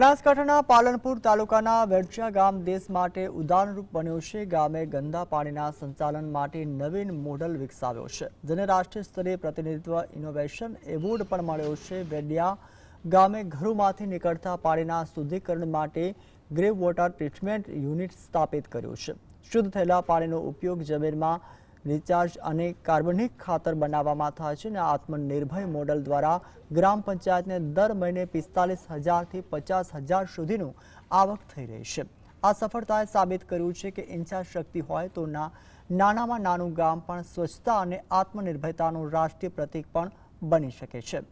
બનાસકાંઠાના પાલનપુર તાલુકાના વેડચા ગામ દેશ માટે ઉદાહરણરૂપ બન્યું છે। ગામે ગંદા પાણીના સંચાલન માટે નવીન મોડલ વિકસાવ્યો છે, જેને રાષ્ટ્રીય સ્તરે પ્રતિનિધિત્વ ઇનોવેશન એવોર્ડ પણ મળ્યો છે। વેડિયા ગામે ઘરોમાંથી નીકળતા પાણીના શુદ્ધિકરણ માટે ગ્રે વોટર ટ્રીટમેન્ટ યુનિટ સ્થાપિત કર્યું છે। શુદ્ધ થયેલા પાણીનો ઉપયોગ જમીનમાં રિચાર્જ અને કાર્બનિક ખાતર બનાવવામાં થાય છે અને આત્મનિર્ભર મોડલ દ્વારા ગ્રામ પંચાયતને દર મહિને 45,000 થી 50,000 સુધીનું આવક થઈ રહી છે। આ સફળતાએ સાબિત કર્યું છે કે ઈચ્છાશક્તિ હોય તો નાનામાં નાનું ગામ પણ સ્વચ્છતા અને આત્મનિર્ભરતાનું રાષ્ટ્રીય પ્રતીક પણ બની શકે છે।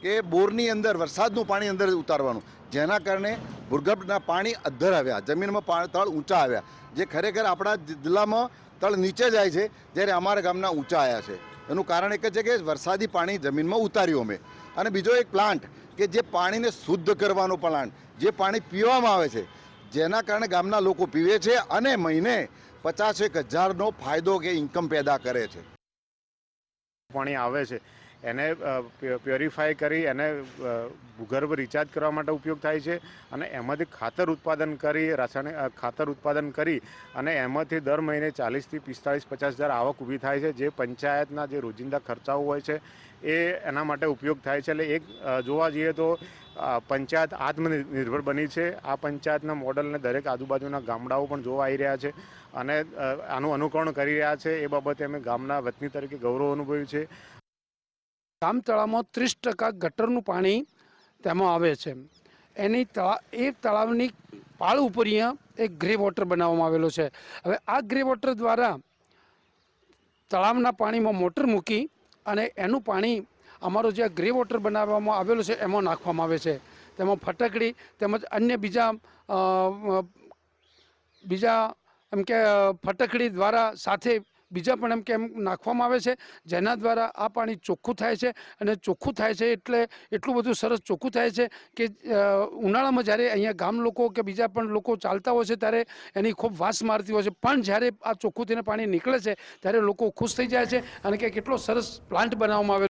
કે બોરની અંદર વરસાદનું પાણી અંદર ઉતારવાનું, જેના કારણે ભૂગર્ભના પાણી અદ્ધર આવ્યા, જમીનમાં તળ ઊંચા આવ્યા, જે ખરેખર આપણા જિલ્લામાં તળ નીચે જાય છે, જ્યારે અમારા ગામના ઊંચા આવ્યા છે। એનું કારણ એક જ છે કે વરસાદી પાણી જમીનમાં ઉતાર્યું અમે। અને બીજો એક પ્લાન્ટ કે જે પાણીને શુદ્ધ કરવાનો પ્લાન્ટ, જે પાણી પીવામાં આવે છે, જેના કારણે ગામના લોકો પીવે છે અને મહિને 50,000નો ફાયદો કે ઇન્કમ પેદા કરે છે। પાણી આવે છે એને પ્યોરિફાય કરી એને ભૂગર્ભ રિચાર્જ કરવા માટે ઉપયોગ થાય છે અને એમાંથી ખાતર ઉત્પાદન કરી, રાસાયણિક ખાતર ઉત્પાદન કરી અને એમાંથી દર મહિને 40,000 થી 45,000-50,000 આવક ઊભી થાય છે, જે પંચાયતના જે રોજિંદા ખર્ચાઓ હોય છે એ એના માટે ઉપયોગ થાય છે। એટલે એક જોવા જઈએ તો પંચાયત આત્મનિર્ભર બની છે। આ પંચાયતના મોડલને દરેક આજુબાજુના ગામડાઓ પણ જોવા આવી રહ્યા છે અને આનું અનુકરણ કરી રહ્યા છે। એ બાબતે અમે ગામના વતની તરીકે ગૌરવ અનુભવ્યું છે। ગામ તળાવમાં 30% ગટરનું પાણી તેમાં આવે છે। એ તળાવની પાળ ઉપર એક ગ્રે વોટર બનાવવામાં આવેલો છે। હવે આ ગ્રે વોટર દ્વારા તળાવના પાણીમાં મોટર મૂકી અને એનું પાણી અમારો જે ગ્રે વોટર બનાવવામાં આવેલો છે એમાં નાખવામાં આવે છે। તેમાં ફટકડી તેમજ અન્ય બીજા એમ કે ફટકડી દ્વારા સાથે બીજા પણ એમ નાખવામાં આવે છે, જેના દ્વારા આ પાણી ચોખ્ખું થાય છે। અને ચોખ્ખું થાય છે એટલે એટલું બધું સરસ ચોખ્ખું થાય છે કે ઉનાળામાં જ્યારે અહીંયા ગામ લોકો કે બીજા પણ લોકો ચાલતા હોય છે ત્યારે એની ખૂબ વાસ મારતી હોય છે, પણ જ્યારે આ ચોખ્ખું થઈને પાણી નીકળે છે ત્યારે લોકો ખુશ થઈ જાય છે અને કે કેટલો સરસ પ્લાન્ટ બનાવવામાં આવે